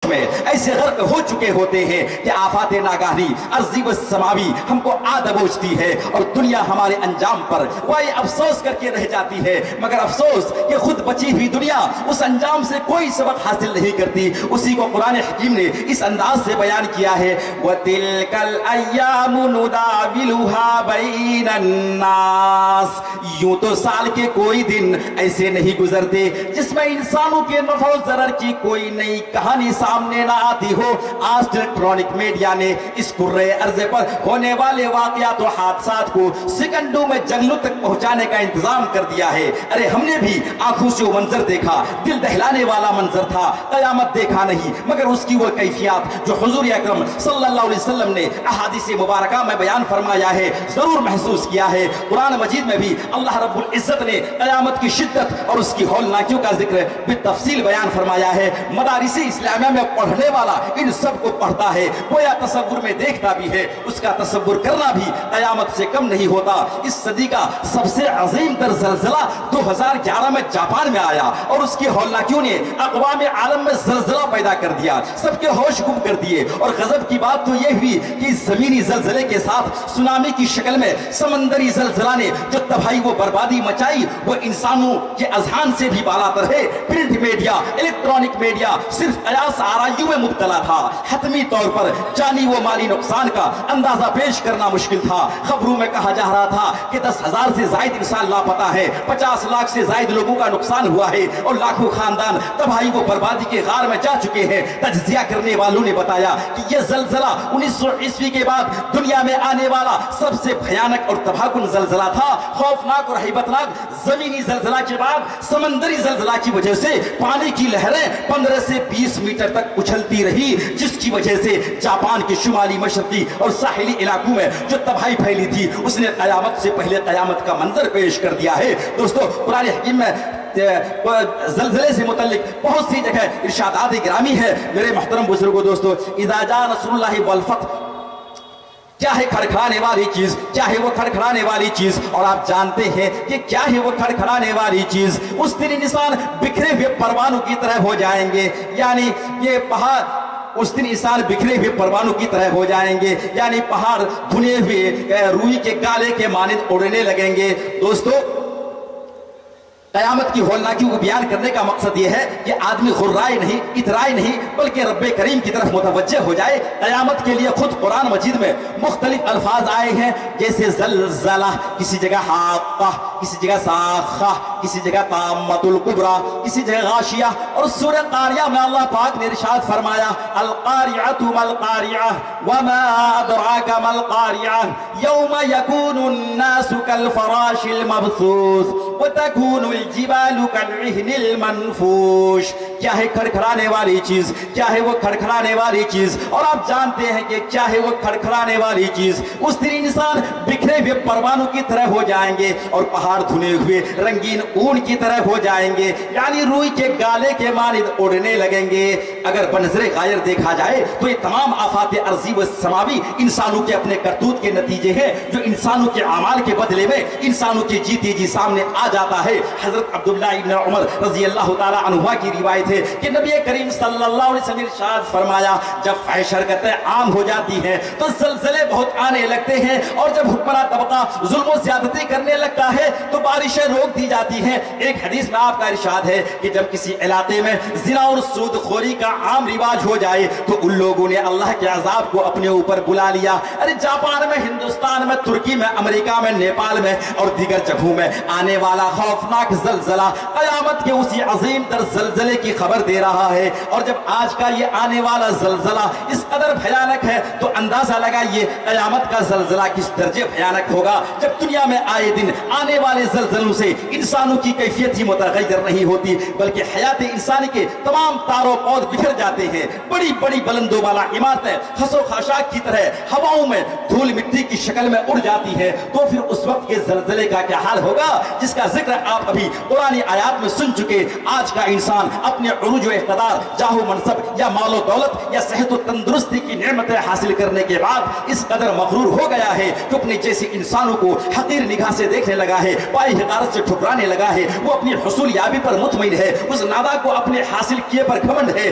میں ایسے غرق ہو چکے ہوتے ہیں کہ آفات ناگہانی ارضی و سماوی ہم کو آ دبوچتی ہے اور دنیا ہمارے انجام پر وہی افسوس کر کے رہ جاتی ہے، مگر افسوس کہ خود بچی ہوئی دنیا اس انجام سے کوئی سبق حاصل نہیں کرتی۔ اسی کو قرآن حکیم نے اس انداز سے بیان کیا ہے، وَتِلْكَ الْأَيَّامُ نُدَاوِلُهَا بَيْنَ النَّاسِ، یوں تو سال کے کوئی دن ایسے نہیں گزرتے جس میں انسانوں کے نفع و ضرر کی کوئی نئی کہانی سامنے نہ آتی ہو۔ آج الیکٹرانک میڈیا نے اس کرۂ ارض پر ہونے والے واقعات و حادثات کو سیکنڈوں میں جنگلوں تک پہنچانے کا انتظام کر دیا ہے۔ ارے ہم نے بھی آنکھوں سے وہ منظر دیکھا، دل دہلانے والا منظر تھا، قیامت دیکھا نہیں مگر اس کی وہ کیفیات جو حضور اکرم صلی اللہ علیہ وسلم نے احادیث مبارکہ میں بیان فرمایا ہے ضرور محسوس کیا ہے۔ قرآن مجید میں بھی اللہ رب العزت نے قیامت کی شدت اور اس کی ہولناکیوں کا ذکر بالتفصیل بیان فرمایا ہے۔ مدارس اسلامیہ میں پڑھنے والا ان سب کو پڑھتا ہے، گویا تصور میں دیکھتا بھی ہے، اس کا تصور کرنا بھی قیامت سے کم نہیں ہوتا۔ اس صدی کا سب سے عظیم تر زلزلہ 2011 میں جاپان میں آیا اور اس کی ہولناکیوں نے اقوام عالم میں زلزلہ پیدا کر دیا، سب کے ہوش گم کر دیے۔ اور غضب کی بات تو یہ ہوئی کہ اس زمینی زلزلے کے ساتھ سونامی کی شکل میں سمندری زلزلہ نے جو تباہی و بربادی مچائی وہ انسانوں کے اذہان سے بھی بالا تر ہے۔ پرنٹ میڈیا، الیکٹرانک میڈیا صرف قیاس آرائیوں میں مبتلا تھا، حتمی طور پر جانی و مالی نقصان کا اندازہ پیش کرنا مشکل تھا۔ خبروں میں کہا جا رہا تھا کہ 10,000 سے زائد انسان لاپتہ ہے، 50 لاکھ سے زائد لوگوں کا نقصان ہوا ہے اور لاکھوں خاندان تباہی و بربادی کے غار میں جا چکے ہیں۔ تجزیہ کرنے والوں نے بتایا کہ یہ زلزلہ 1900 عیسوی کے بعد دنیا میں آنے والا سب سے بھیانک اور تباہ کن زلزلہ تھا۔ خوفناک اور ہیبتناک زمینی زلزلہ کے بعد سمندری زلزلہ کی وجہ سے پانی کی لہریں 15 سے 20 میٹر تک اچھلتی رہی، جس کی وجہ سے جاپان کے شمالی مشرقی اور ساحلی علاقوں میں جو تباہی پھیلی تھی اس نے قیامت سے پہلے قیامت کا منظر پیش کر دیا ہے۔ دوستو قرآن حکیم میں زلزلے سے متعلق بہت سی جگہ ارشادات گرامی ہے۔ میرے محترم بزرگوں دوستو، اذا جاء نصر اللہ والفتح، کیا ہے کھڑکھڑانے والی چیز؟ کیا ہے وہ کھڑکھڑانے والی چیز؟ اور آپ جانتے ہیں کہ کیا ہے وہ کھڑکھڑانے والی چیز؟ اس دن انسان بکھرے ہوئے پروانوں کی طرح ہو جائیں گے، یعنی یہ پہاڑ اس دن انسان بکھرے ہوئے پروانوں کی طرح ہو جائیں گے، یعنی پہاڑ دھنے ہوئے روئی کے گالے کے مانند اڑنے لگیں گے۔ دوستو قیامت کی ہولناکیوں کو بیان کرنے کا مقصد یہ ہے کہ آدمی غرائے نہیں، اترائے نہیں، بلکہ رب کریم کی طرف متوجہ ہو جائے۔ قیامت کے لیے خود قرآن مجید میں مختلف الفاظ آئے ہیں، جیسے زلزلہ، کسی جگہ حاقہ، کسی جگہ ساخہ، کسی جگہ طامۃ الکبریٰ، کسی جگہ غاشیہ۔ اور سورہ قاریہ میں اللہ پاک نے ارشاد فرمایا، القاریعۃ ما القاریعہ وما ادراک ما القاریعہ یوم یکون الناس کالفراش المبثوث وتکون الجبال کالعہن المنفوش۔ کیا ہے کھڑکھڑانے والی چیز؟ کیا ہے وہ کھڑکھڑانے والی چیز؟ اور آپ جانتے ہیں کہ کیا ہے وہ کھڑکھڑانے والی چیز؟ اس دن انسان بکھرے ہوئے پروانوں کی طرح ہو جائیں گے اور پہاڑ دھنے ہوئے رنگین اون کی طرح ہو جائیں گے، یعنی روئی کے گالے کے مانند اڑنے لگیں گے۔ اگر بنظر غائر دیکھا جائے تو یہ تمام آفات ارضی و سماوی انسانوں کے اپنے کرتوت کے نتیجے ہیں، جو انسانوں کے اعمال کے بدلے میں انسانوں کی جیتی جی سامنے آ جاتا ہے۔ حضرت عبداللہ ابن عمر رضی اللہ تعالیٰ عنہ کی روایت ہے کہ نبی کریم صلی اللہ علیہ وسلم نے ارشاد فرمایا، جب فحش حرکتیں عام ہو جاتی ہیں تو زلزلے بہت آنے لگتے ہیں، اور جب حکمراں طبقہ ظلم و زیادتی کرنے لگتا ہے تو بارشیں روک دی جاتی ہیں۔ ایک حدیث میں آپ کا ارشاد ہے کہ جب کسی علاقے میں زنا اور سود خوری کا عام رواج ہو جائے تو ان لوگوں نے اللہ کے عذاب کو اپنے اوپر بلا لیا۔ ارے جاپان میں، ہندوستان میں، ترکی میں، امریکہ میں، نیپال میں اور دیگر جگہوں میں آنے والا خوفناک زلزلہ قیامت کے اسی عظیم تر زلزلے کی خبر دے رہا ہے۔ اور جب آج کا یہ آنے والا زلزلہ اس قدر بھیانک ہے تو اندازہ لگائیے قیامت کا زلزلہ کس درجے بھیانک ہوگا، جب دنیا میں آئے دن آنے والے زلزلوں سے انسانوں کی کیفیت ہی متغیر نہیں ہوتی بلکہ حیات انسانی کے تمام تار و پود بکھر جاتے ہیں۔ بڑی بڑی بلند و بالا عمارتیں خس و خاشاک کی طرح ہواؤں میں دھول مٹی کی شکل میں اڑ جاتی ہیں، تو پھر اس وقت کے زلزلے کا کیا حال ہوگا جس کا ذکر آپ ابھی قرآن آیات میں سن چکے۔ آج کا انسان اپنے عروج و اقتدار، جاہ و منصب یا مال و دولت یا صحت و تندرستی کی نعمتیں حاصل کرنے کے بعد اس قدر مغرور ہو گیا ہے کہ اپنے جیسے انسانوں کو حقیر نگاہ سے دیکھنے لگا ہے، پائی حقارت سے ٹھکرانے لگا ہے۔ وہ اپنی حصول یابی پر مطمئن ہے، اس نادا کو اپنے حاصل کیے پر گھمنڈ ہے،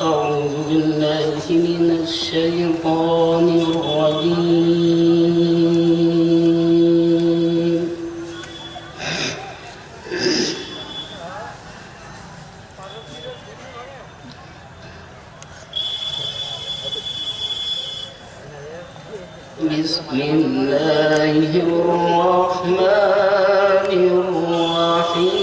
أعوذ بالله من الشيطان الرجيم. بسم الله الرحمن الرحيم.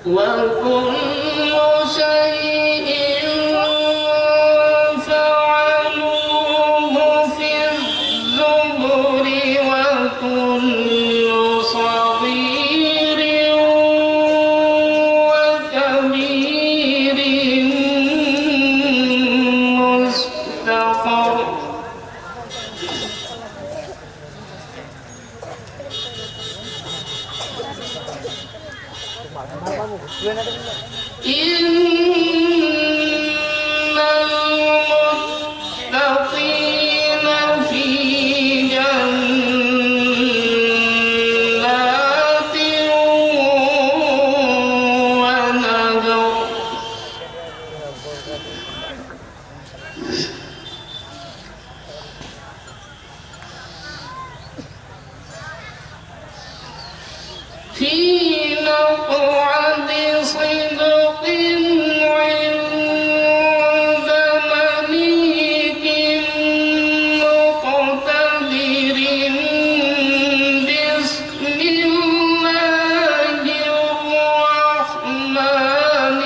وكل شيء فعلوه في الزبر وكل صغير وكبير مستقر إن المتقين في جنات ونهر في مقعد صدق عند مليك مقتدر بسم الله الرحمن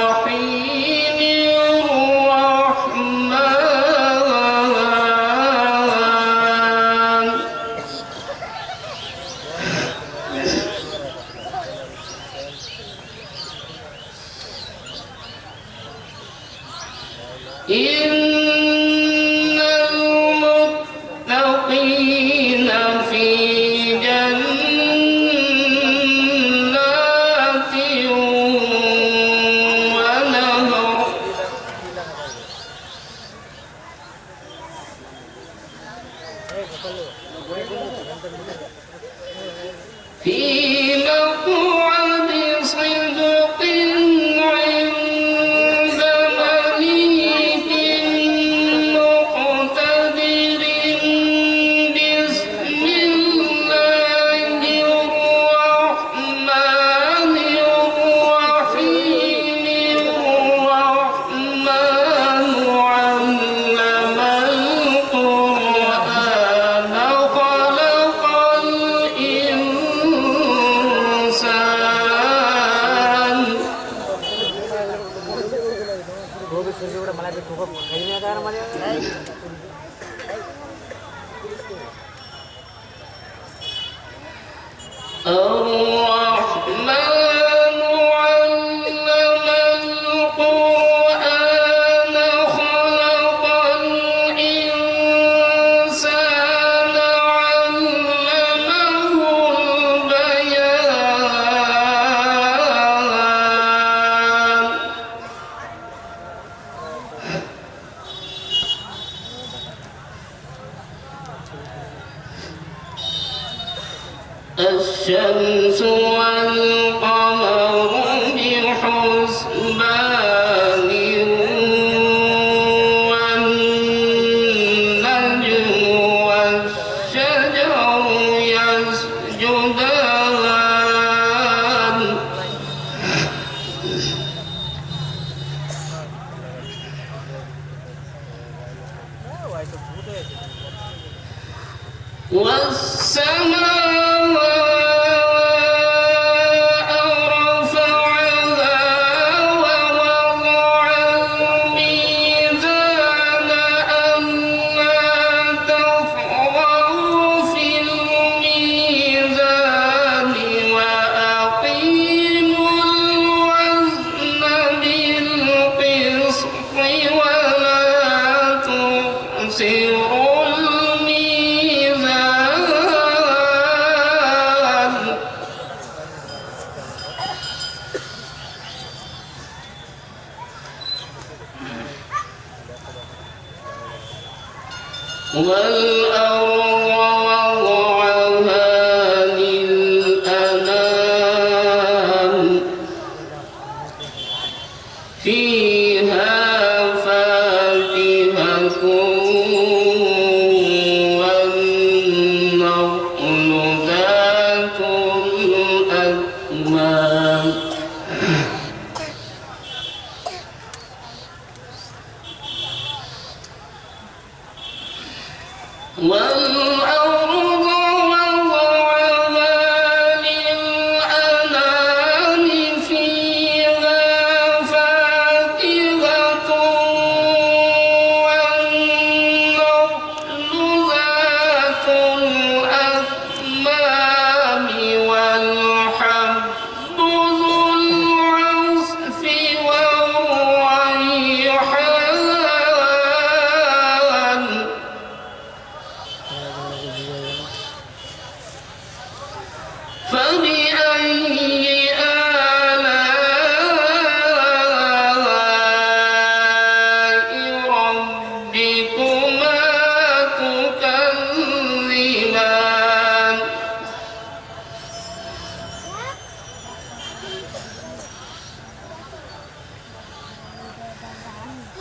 الرحيم الرحمن إن المتقين في جنات ونهر في مقعد صدق عند مليك مقتدر بسم الله الرحمن الرحيم الرحمن علم القرآن خلق الإنسان الرحمن علم القرآن خلق الإنسان علمه البيان الشمس والقمر بحسبان والنجم والشجر يسجدان والسماء رفعها ووضع الميزان ألا تطغوا في الميزان وأقيموا الوزن بالقسط ولا تخسروا الميزان والأرض وضعها للأنام فيها فاكهة والنخل ذات الأكمام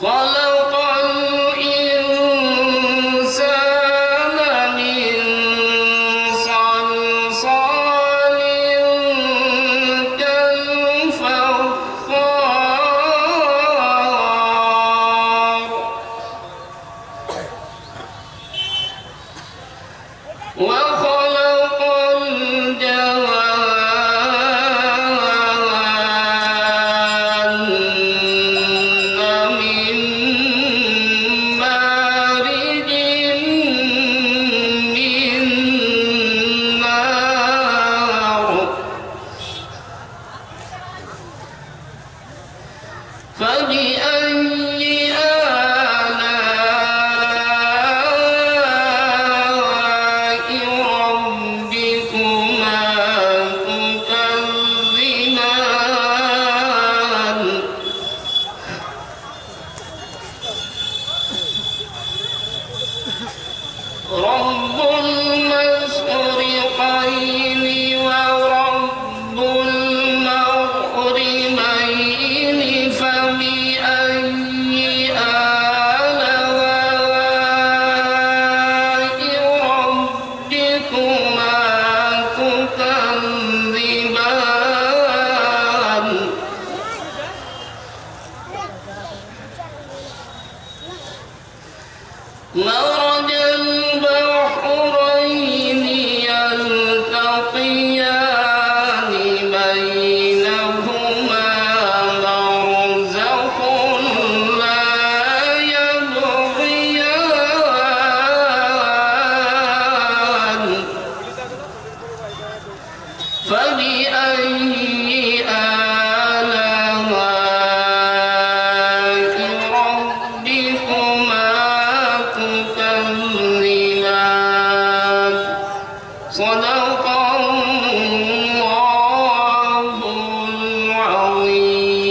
خلق الإنسان من صلصال كالفخار وخلق الجوان من مارج من نار فبأي آلاء ربكما تكذبان رب المشرقين ورب المغربين فبأي آلاء ربكما تكذبان مرج البحرين يلتقيان بينهما برزخ لا يبغيان فبأي آلاء ربكما تكذبان صدق الله العظيم.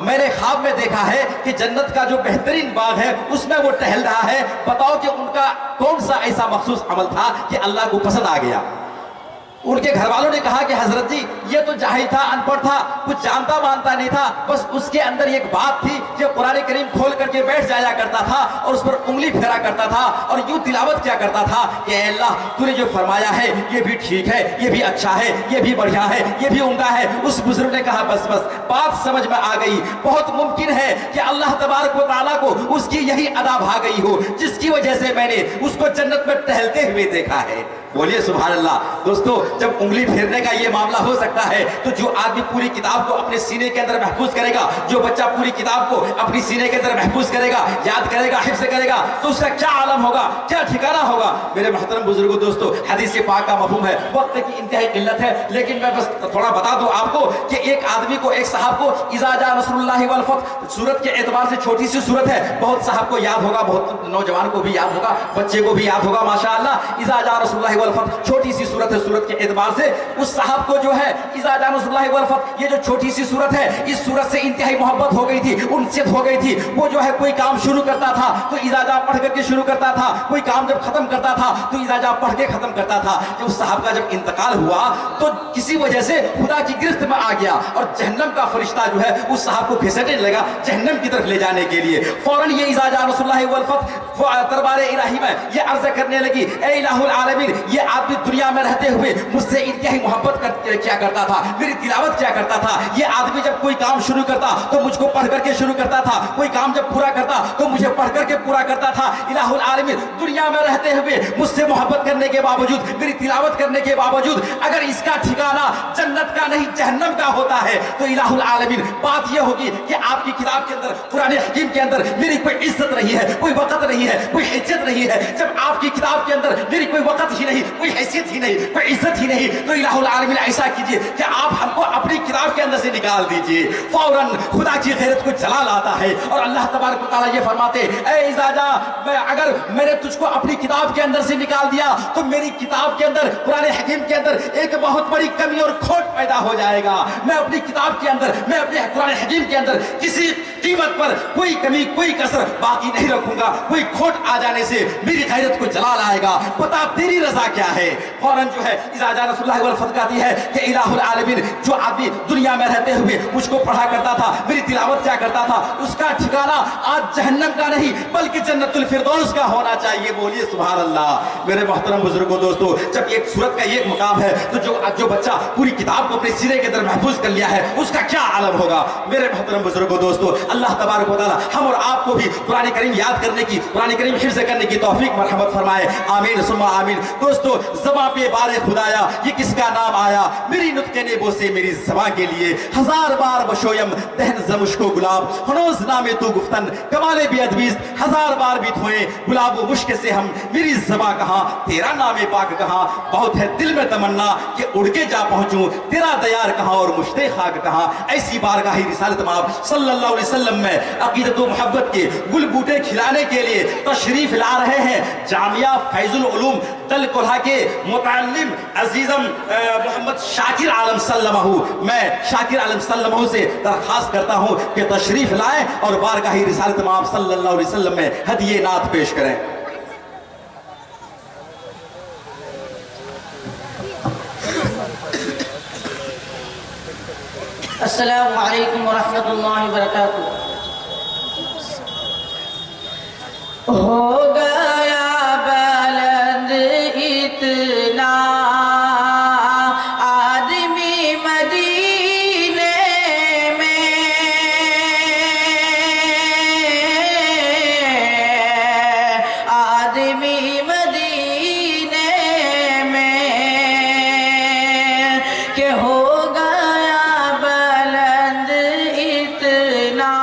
میں نے خواب میں دیکھا ہے کہ جنت کا جو بہترین باغ ہے اس میں وہ ٹہل رہا ہے، بتاؤ کہ ان کا کون سا ایسا مخصوص عمل تھا کہ اللہ کو پسند آ گیا؟ ان کے گھر والوں نے کہا کہ حضرت جی یہ تو جاہل تھا، ان پڑھ تھا، کچھ جانتا مانتا نہیں تھا، بس اس کے اندر ایک بات تھی کہ قرآن کریم کھول کر کے بیٹھ جایا کرتا تھا اور اس پر انگلی پھیرا کرتا تھا اور یوں تلاوت کیا کرتا تھا کہ اے اللہ تو نے جو فرمایا ہے یہ بھی ٹھیک ہے، یہ بھی اچھا ہے، یہ بھی بڑھیا ہے، یہ بھی عمدہ ہے۔ اس بزرگ نے کہا بس بات سمجھ میں آ گئی، بہت ممکن ہے کہ اللہ تبارک و تعالیٰ کو اس کی یہی ادا بھا گئی ہو جس کی وجہ سے میں نے اس کو جنت میں ٹہلتے ہوئے دیکھا ہے۔ بولیے سبحان اللہ۔ دوستو جب انگلی پھیرنے کا یہ معاملہ ہو سکتا ہے تو جو آدمی پوری کتاب کو اپنے سینے کے اندر محفوظ کرے گا، جو بچہ پوری کتاب کو اپنی سینے کے اندر محفوظ کرے گا، یاد کرے گا، حفظ کرے گا، تو اس کا کیا عالم ہوگا، کیا ٹھکانہ ہوگا۔ میرے محترم بزرگوں دوستو، حدیث پاک کا مفہوم ہے، وقت کی انتہائی قلت ہے، لیکن میں بس تھوڑا بتا دوں آپ کو کہ ایک آدمی کو، ایک صاحب کو اذا جاء نصر اللہ والفتح، سورت کے اعتبار سے چھوٹی سی سورت ہے، بہت صاحب کو یاد ہوگا، بہت نوجوان کو بھی یاد ہوگا، بچے کو بھی یاد ہوگا ماشاءاللہ۔ اذا جاء نصر اللہ والفتح چھوٹی سی سورت ہے، سورت کے اعتبار سے اس صاحب کو جو ہے اذا جاء نصر اللہ والفتح، یہ جو چھوٹی سی سورت ہے، اس سورت سے انتہائی محبت ہو گئی تھی، انست ہو گئی تھی۔ وہ جو ہے کوئی کام شروع کرتا تھا تو اذا جاء پڑھ کر کے شروع کرتا تھا، کوئی کام جب ختم کرتا تھا تو اذا جاء پڑھ کے ختم کرتا تھا۔ جب اس صاحب کا جب انتقال ہوا تو کسی وجہ سے خدا کی گرفت میں آ گیا اور جہنم کا فرشتہ جو ہے اس صاحب کو گھسیٹنے لگا جہنم کی طرف لے جانے کے لیے۔ فوراً یہ اذا جاء نصر اللہ والفتح دربار الہی میں یہ عرض کرنے لگی، اے الہ العالمین، یہ آدمی دنیا میں رہتے ہوئے مجھ سے انتہائی محبت کیا کرتا تھا، میری تلاوت کیا کرتا تھا، یہ آدمی جب کوئی کام شروع کرتا تو مجھ کو پڑھ کر کے شروع کرتا تھا، کوئی کام جب پورا کرتا تو مجھے پڑھ کر کے پورا کرتا تھا۔ الہ العالمین، دنیا میں رہتے ہوئے مجھ سے محبت کرنے کے باوجود، میری تلاوت کرنے کے باوجود اگر اس کا ٹھکانہ جنت کا نہیں جہنم کا ہوتا ہے تو الہ العالمین بات یہ ہوگی کہ آپ کی کتاب کے اندر، قرآن حکیم کے اندر میری کوئی عزت نہیں ہے، کوئی وقت نہیں ہے، کوئی حیثیت نہیں ہے۔ جب آپ کی کتاب کے اندر میری کوئی وقت ہی نہیں، کوئی حیثیت ہی نہیں، کوئی عزت ہی نہیں، تو الہ العالمین ایسا کیجئے کہ آپ ہم کو اپنی کتاب کے اندر سے نکال دیجئے۔ فوراً خدا کی غیرت کو جلال آتا ہے اور اللہ تبارک و تعالیٰ یہ فرماتے، اے اذا جاء، اگر میں نے تجھ کو اپنی کتاب کے اندر سے نکال دیا تو میری کتاب کے اندر، قرآن حکیم کے اندر ایک بہت بڑی کمی اور کھوٹ پیدا ہو جائے گا۔ میں اپنی کتاب کے اندر، میں اپنے قرآن حکیم کے اندر کسی قیمت پر کوئی کمی، کوئی کسر باقی نہیں رکھوں گا۔ کوئی کھوٹ آ جانے سے میری غیرت کو جلال آئے گا۔ بتا تیری رضا کیا ہے؟ فوراً جو ہے اذا جاء نصر اللہ والفتح کہتی ہے کہ الہ العالمین، جو آدمی دنیا میں رہتے ہوئے مجھ کو پڑھا کرتا تھا، میری تلاوت کیا کرتا تھا، اس کا ٹھکانہ آج جہنم کا نہیں بلکہ جنت الفردوس کا ہونا چاہیے۔ بولیے سبحان اللہ۔ میرے محترم بزرگوں دوستو، جب ایک سورت کا یہ مقام ہے تو جو بچہ پوری کتاب کو اپنے سینے کے اندر محفوظ کر لیا ہے اس کا کیا عالم ہوگا۔ میرے محترم بزرگوں دوستو، اللہ تبارک و تعالی ہم اور آپ کو بھی قرآن کریم یاد کرنے کی، قرآن کریم حفظ کرنے کی توفیق مرحمت فرمائے، آمین ثم آمین۔ دوستو، زباں پہ بار خدایا یہ کس کا نام آیا، میری نطق نیبو سے میری زباں کے لیے ہزار بار بشویم دہن زمشک و گلاب، ہنوز نام تو گفتن کمال بی ادبیز، ہزار بار بھی دھوئیں گلاب و مشک سے ہم، میری زباں کہاں تیرا نام پاک کہاں، بہت ہے دل میں تمنا کہ اڑ کے جا پہنچوں تیرا دیار کہاں اور مشت خاک کہاں۔ ایسی بارگاہ رسالت مآب صلی اللہ علیہ وسلم میں عقیدت و محبت کے گل بوٹے کھلانے کے لیے تشریف لا رہے ہیں جامعہ فیض العلوم تل کولہا کے متعلم عزیزم محمد شاکر عالم سلمہ۔ میں شاکر عالم سلمہ سے درخواست کرتا ہوں کہ تشریف لائیں اور بارگاہ رسالت مآب صلی اللہ علیہ وسلم میں ہدیہ نعت پیش کریں۔ السلام علیکم ورحمۃ اللہ وبرکاتہ۔ ہو گیا بلند اتنا آدمی مدینے میں، آدمی مدینے میں کہ ہو گیا بلند اتنا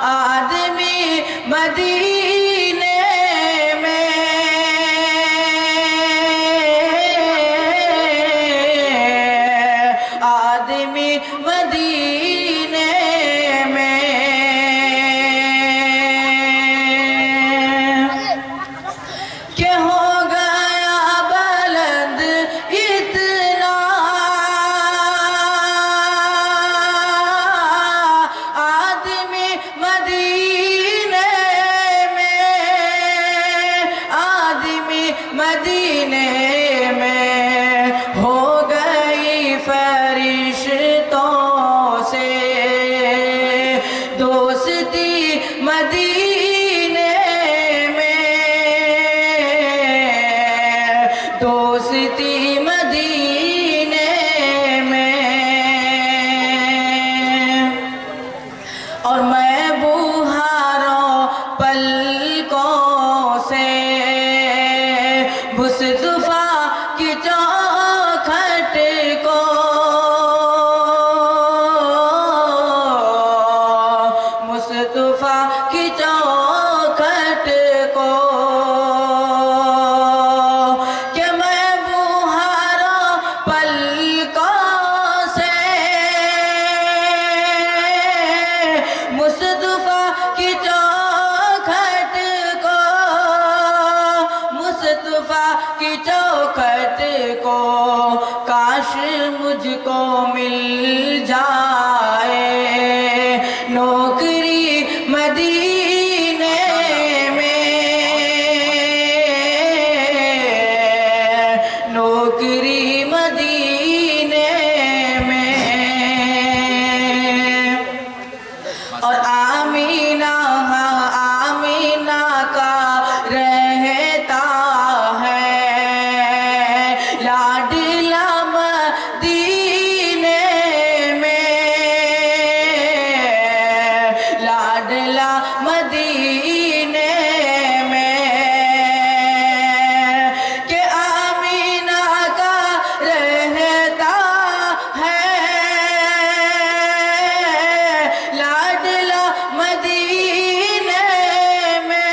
آدمی مدینے میں، آدمی مدینے میں کہ ہو گیا بلند اتنا مدینے میں، آدمی مدینے میں ہو گئی فرشتوں سے دوستی، مدینے میں دوستی، مدینے میں، اور میں بہاروں پلکوں سے مصطفیٰ کی چوکھٹ کو، مصطفیٰ کی چوکھٹ کو، کہ میں بہاروں پلکوں سے مصطفیٰ کی چوکھٹ کو، مصطفیٰ کی چوکھٹ کو، کاش مجھ کو مل جائے نوکری مدینے میں، نوکری مدینے میں، اور آمینہ آمینہ کا رہتا ہے لاڈلا مدینے میں، لاڈلا مدینے میں، کہ آمینہ کا رہتا ہے لاڈلا مدینے میں،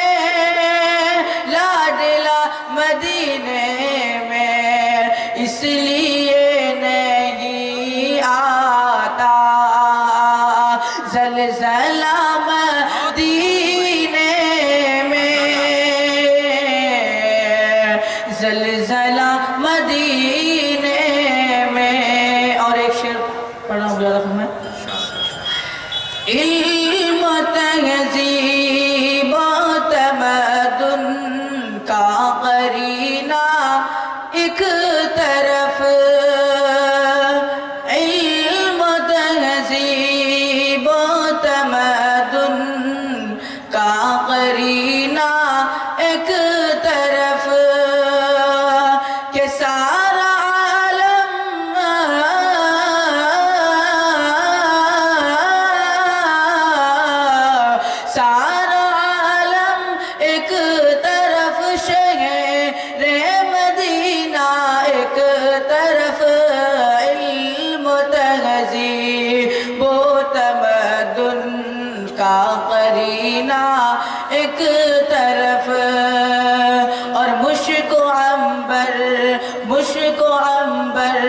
لاڈلا مدینے میں، اس لیے نہیں آتا زلزلہ مدینے میں، زلزلہ مدینے میں۔ اور ایک شعر پڑھنا ہوں زیادہ میں، علم و تہذیب و تمدن کا قرینہ ایک طرف، علم و تہذیب و تمدن کا قرینہ ایک طرف، کہ سارا عالم سارا عالم ایک طرف، شہر مدینہ ایک طرف، علم و تہذیب و تمدن کا قرینہ ایک طرف، اور مشک و عنبر، مشک و عنبر،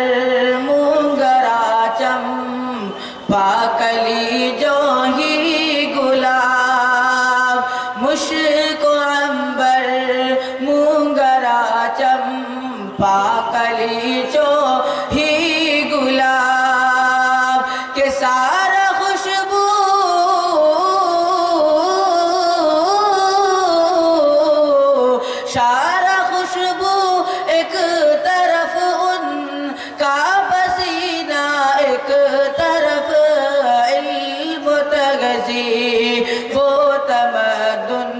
مونگرا چمپا کلی جو ہی گلاب، مشک و عنبر، مونگرا چمپا کلی جو ہی گلاب، کہ سارا خوشبو سارا خوشبو ایک طرف، ان کا پسینہ ایک طرف، علم و تہذیب و تمدن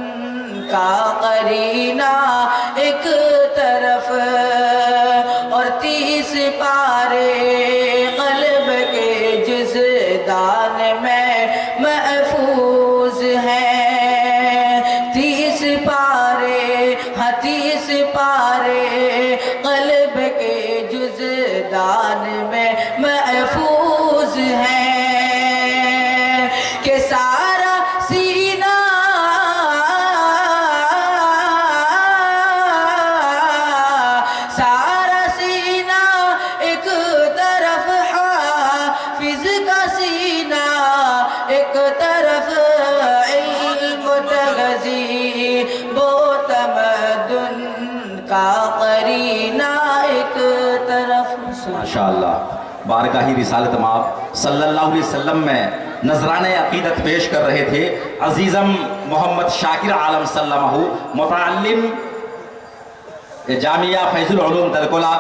کا قرینہ ایک طرف، اور 30 پارے قلب کے جزدان میں محفوظ ہیں، 30 پارے، ہاں 30 پارے قلب کے جزدان میں محفوظ ہیں، کہ سارا سینہ سارا سینہ ایک طرف، حافظ کا سینہ ایک طرف، علم و تہذیب و تمدن کا قرینہ ایک طرف۔ ماشاءاللہ، بارگاہ رسالت مآب صلی اللہ علیہ وسلم میں نذرانہ عقیدت پیش کر رہے تھے عزیزم محمد شاکر عالم سلمہ، متعلم جامعہ فیض العلوم دلکلہ،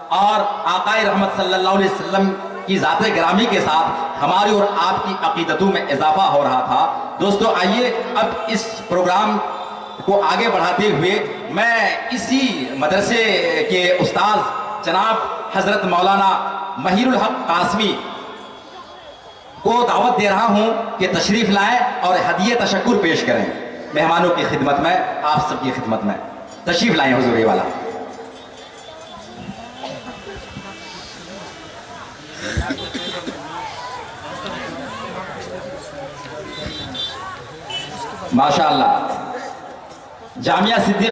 اور آقائے رحمت صلی اللہ علیہ وسلم کی ذات گرامی کے ساتھ ہماری اور آپ کی عقیدتوں میں اضافہ ہو رہا تھا۔ دوستو آئیے اب اس پروگرام کو آگے بڑھاتے ہوئے میں اسی مدرسے کے استاذ جناب حضرت مولانا مہیر الحق قاسمی کو دعوت دے رہا ہوں کہ تشریف لائیں اور ہدیہ تشکر پیش کریں مہمانوں کی خدمت میں، آپ سب کی خدمت میں۔ تشریف لائیں حضور والا۔ ماشاءاللہ جامعہ صدیق